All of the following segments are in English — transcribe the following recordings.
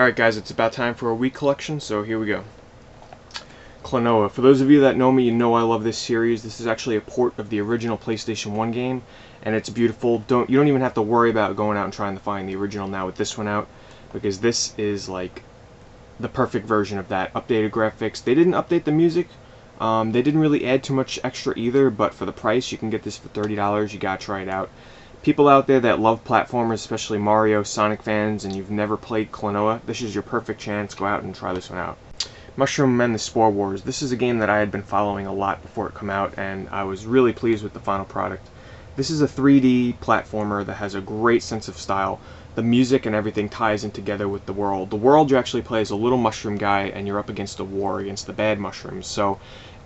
Alright guys, it's about time for a Wii Collection, so here we go. Klonoa. For those of you that know me, you know I love this series. This is actually a port of the original PlayStation 1 game, and it's beautiful. You don't even have to worry about going out and trying to find the original now with this one out, because this is like the perfect version of that. Updated graphics. They didn't update the music. They didn't really add too much extra either, but for the price, you can get this for $30. You gotta try it out. People out there that love platformers, especially Mario, Sonic fans, and you've never played Klonoa, this is your perfect chance. Go out and try this one out. Mushroom Men: The Spore Wars. This is a game that I had been following a lot before it came out, and I was really pleased with the final product. This is a 3D platformer that has a great sense of style. The music and everything ties in together with the world. The world you actually play as a little mushroom guy, and you're up against a war against the bad mushrooms. So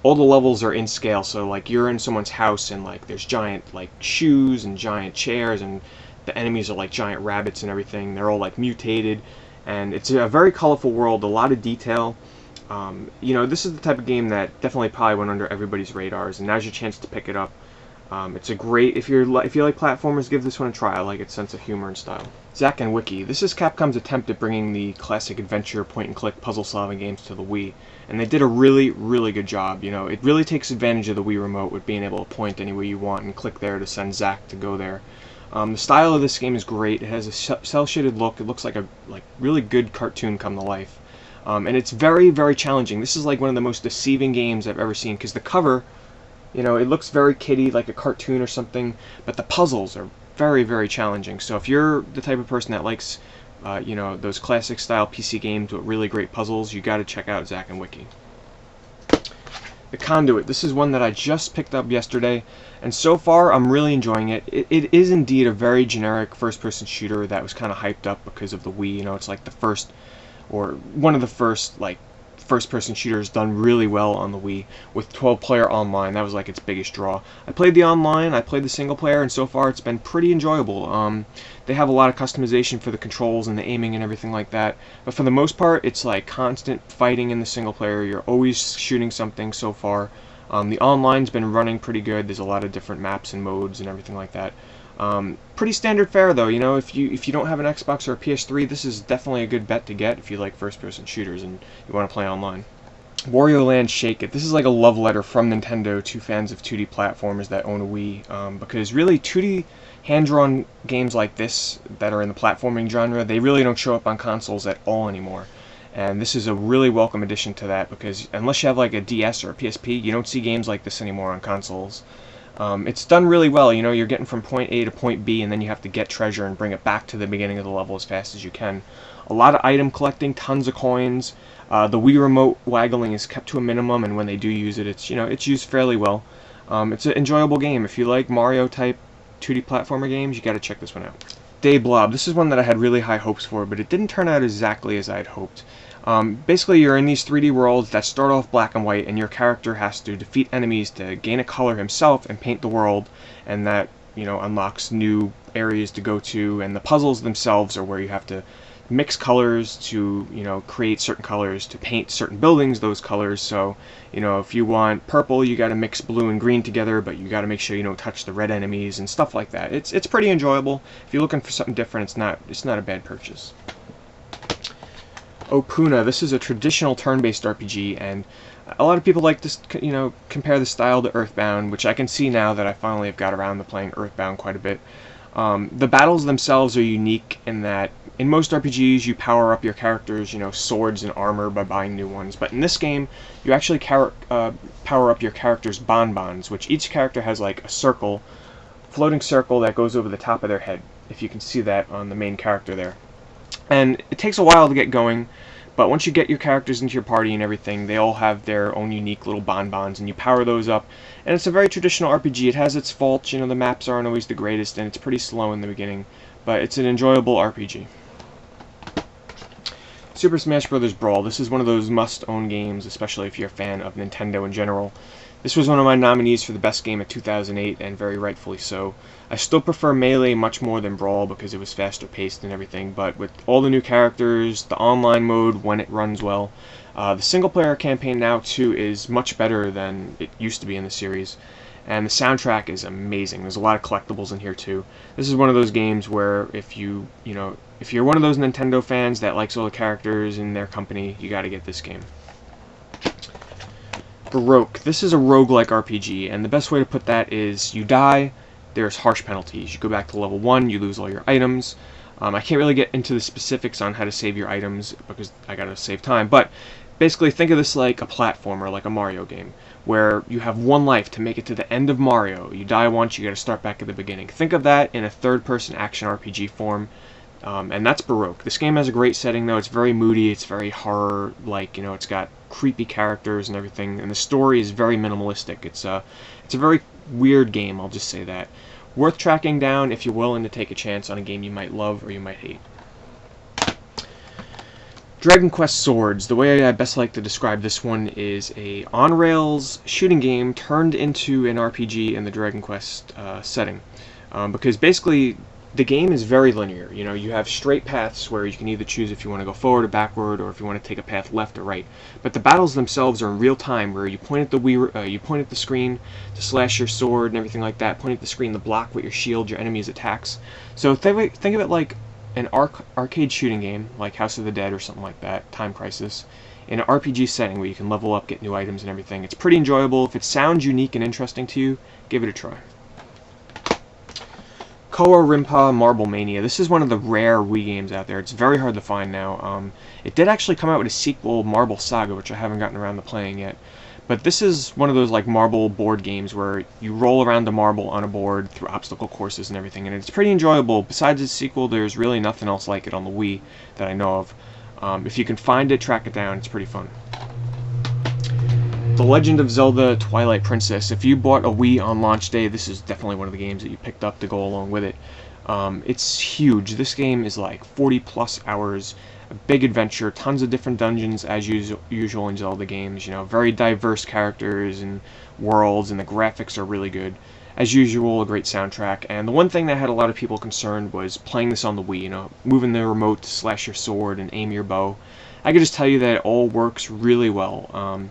all the levels are in scale, so like you're in someone's house and like there's giant like shoes and giant chairs, and the enemies are like giant rabbits and everything. They're all like mutated, and it's a very colorful world, a lot of detail. You know, this is the type of game that definitely probably went under everybody's radars, and now's your chance to pick it up. It's a great, if you like platformers, give this one a try. I like its sense of humor and style. Zack and Wiki. This is Capcom's attempt at bringing the classic adventure point-and-click puzzle-solving games to the Wii, and they did a really, really good job. You know, it really takes advantage of the Wii remote with being able to point any way you want and click there to send Zack to go there. The style of this game is great. It has a cel-shaded look. It looks like a really good cartoon come to life, and it's very, very challenging. This is like one of the most deceiving games I've ever seen, because the cover, you know, it looks very kiddie, like a cartoon or something, but the puzzles are very, very challenging. So if you're the type of person that likes, you know, those classic style PC games with really great puzzles, you got to check out Zack and Wiki. The Conduit. This is one that I just picked up yesterday, and so far I'm really enjoying it. It is indeed a very generic first-person shooter that was kind of hyped up because of the Wii. You know, it's like the first, or one of the first, like, first-person shooters done really well on the Wii with 12-player online. That was like its biggest draw. I played the online, I played the single-player, and so far it's been pretty enjoyable. They have a lot of customization for the controls and the aiming and everything like that, but for the most part it's like constant fighting in the single-player. You're always shooting something so far. The online's been running pretty good. There's a lot of different maps and modes and everything like that. Pretty standard fare though. You know, if you don't have an Xbox or a PS3, this is definitely a good bet to get if you like first-person shooters and you want to play online. Wario Land Shake It. This is like a love letter from Nintendo to fans of 2D platformers that own a Wii, because really 2D hand-drawn games like this that are in the platforming genre, they really don't show up on consoles at all anymore. And this is a really welcome addition to that, because unless you have like a DS or a PSP, you don't see games like this anymore on consoles. It's done really well. You know, you're getting from point A to point B, and then you have to get treasure and bring it back to the beginning of the level as fast as you can. A lot of item collecting, tons of coins. The Wii remote waggling is kept to a minimum, and when they do use it, it's, you know, it's used fairly well. It's an enjoyable game. If you like Mario type 2D platformer games, you got to check this one out. Blob. This is one that I had really high hopes for, but it didn't turn out exactly as I had hoped. Basically, you're in these 3D worlds that start off black and white, and your character has to defeat enemies to gain a color himself and paint the world, and that, you know, unlocks new areas to go to, and the puzzles themselves are where you have to mix colors to, you know, create certain colors, to paint certain buildings those colors. So, you know, if you want purple, you got to mix blue and green together, but you got to make sure you don't touch the red enemies and stuff like that. It's pretty enjoyable. If you're looking for something different, it's not a bad purchase. Opuna. This is a traditional turn-based RPG, and a lot of people like to, you know, compare the style to Earthbound, which I can see now that I finally have got around to playing Earthbound quite a bit. The battles themselves are unique in that in most RPGs you power up your characters', you know, swords and armor by buying new ones, but in this game you actually power up your characters' bonbons, which each character has like a circle, floating circle that goes over the top of their head, if you can see that on the main character there. And it takes a while to get going, but once you get your characters into your party and everything, they all have their own unique little bonbons, and you power those up. And it's a very traditional RPG. It has its faults, you know, the maps aren't always the greatest, and it's pretty slow in the beginning, but it's an enjoyable RPG. Super Smash Bros. Brawl. This is one of those must-own games, especially if you're a fan of Nintendo in general. This was one of my nominees for the best game of 2008, and very rightfully so. I still prefer Melee much more than Brawl because it was faster paced and everything, but with all the new characters, the online mode when it runs well, the single player campaign now too is much better than it used to be in the series, and the soundtrack is amazing. There's a lot of collectibles in here too. This is one of those games where if you know, if you're one of those Nintendo fans that likes all the characters in their company, you gotta get this game. Baroque. This is a roguelike RPG, and the best way to put that is you die, there's harsh penalties. You go back to level 1, you lose all your items. I can't really get into the specifics on how to save your items because I gotta save time, but basically think of this like a platformer, like a Mario game, where you have one life to make it to the end of Mario. You die once, you gotta start back at the beginning. Think of that in a third-person action RPG form, and that's Baroque. This game has a great setting, though. It's very moody, it's very horror-like, you know, it's got creepy characters and everything, and the story is very minimalistic. It's a very weird game, I'll just say that. Worth tracking down if you're willing to take a chance on a game you might love or you might hate. Dragon Quest Swords. The way I best like to describe this one is a on-rails shooting game turned into an RPG in the Dragon Quest setting. Because basically, the game is very linear. You know, you have straight paths where you can either choose if you want to go forward or backward, or if you want to take a path left or right. But the battles themselves are in real time, where you point at the screen to slash your sword and everything like that. Point at the screen to block with your shield your enemy's attacks. So think of it like an arcade shooting game, like House of the Dead or something like that, Time Crisis, in an RPG setting where you can level up, get new items and everything. It's pretty enjoyable. If it sounds unique and interesting to you, give it a try. Koa Rimpau Marble Mania. This is one of the rare Wii games out there. It's very hard to find now. It did actually come out with a sequel, Marble Saga, which I haven't gotten around to playing yet. But this is one of those like marble board games where you roll around the marble on a board through obstacle courses and everything, and it's pretty enjoyable. Besides its sequel, there's really nothing else like it on the Wii that I know of. If you can find it, track it down. It's pretty fun. The Legend of Zelda Twilight Princess. If you bought a Wii on launch day, this is definitely one of the games that you picked up to go along with it. It's huge. This game is like 40 plus hours, a big adventure, tons of different dungeons as usual in Zelda games, you know, very diverse characters and worlds, and the graphics are really good. As usual, a great soundtrack, and the one thing that had a lot of people concerned was playing this on the Wii, you know, moving the remote to slash your sword and aim your bow. I can just tell you that it all works really well.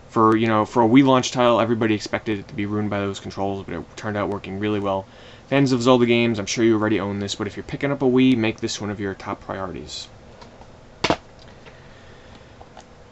For a Wii launch title, everybody expected it to be ruined by those controls, but it turned out working really well. Fans of Zelda games, I'm sure you already own this, but if you're picking up a Wii, make this one of your top priorities.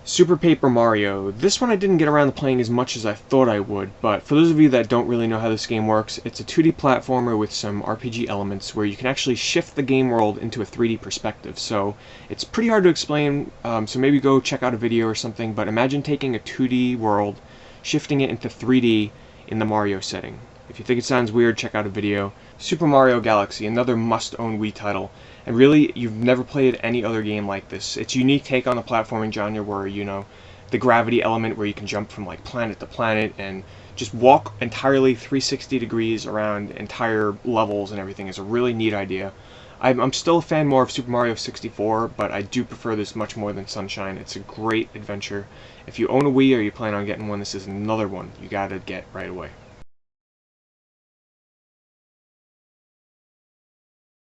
Super Paper Mario. This one I didn't get around to playing as much as I thought I would, but for those of you that don't really know how this game works, it's a 2D platformer with some RPG elements where you can actually shift the game world into a 3D perspective. So it's pretty hard to explain, so maybe go check out a video or something, but imagine taking a 2D world, shifting it into 3D in the Mario setting. If you think it sounds weird, check out a video. Super Mario Galaxy, another must-own Wii title. And really, you've never played any other game like this. It's a unique take on the platforming genre where, you know, the gravity element where you can jump from like planet to planet and just walk entirely 360 degrees around entire levels and everything is a really neat idea. I'm still a fan more of Super Mario 64, but I do prefer this much more than Sunshine. It's a great adventure. If you own a Wii or you plan on getting one, this is another one you gotta get right away.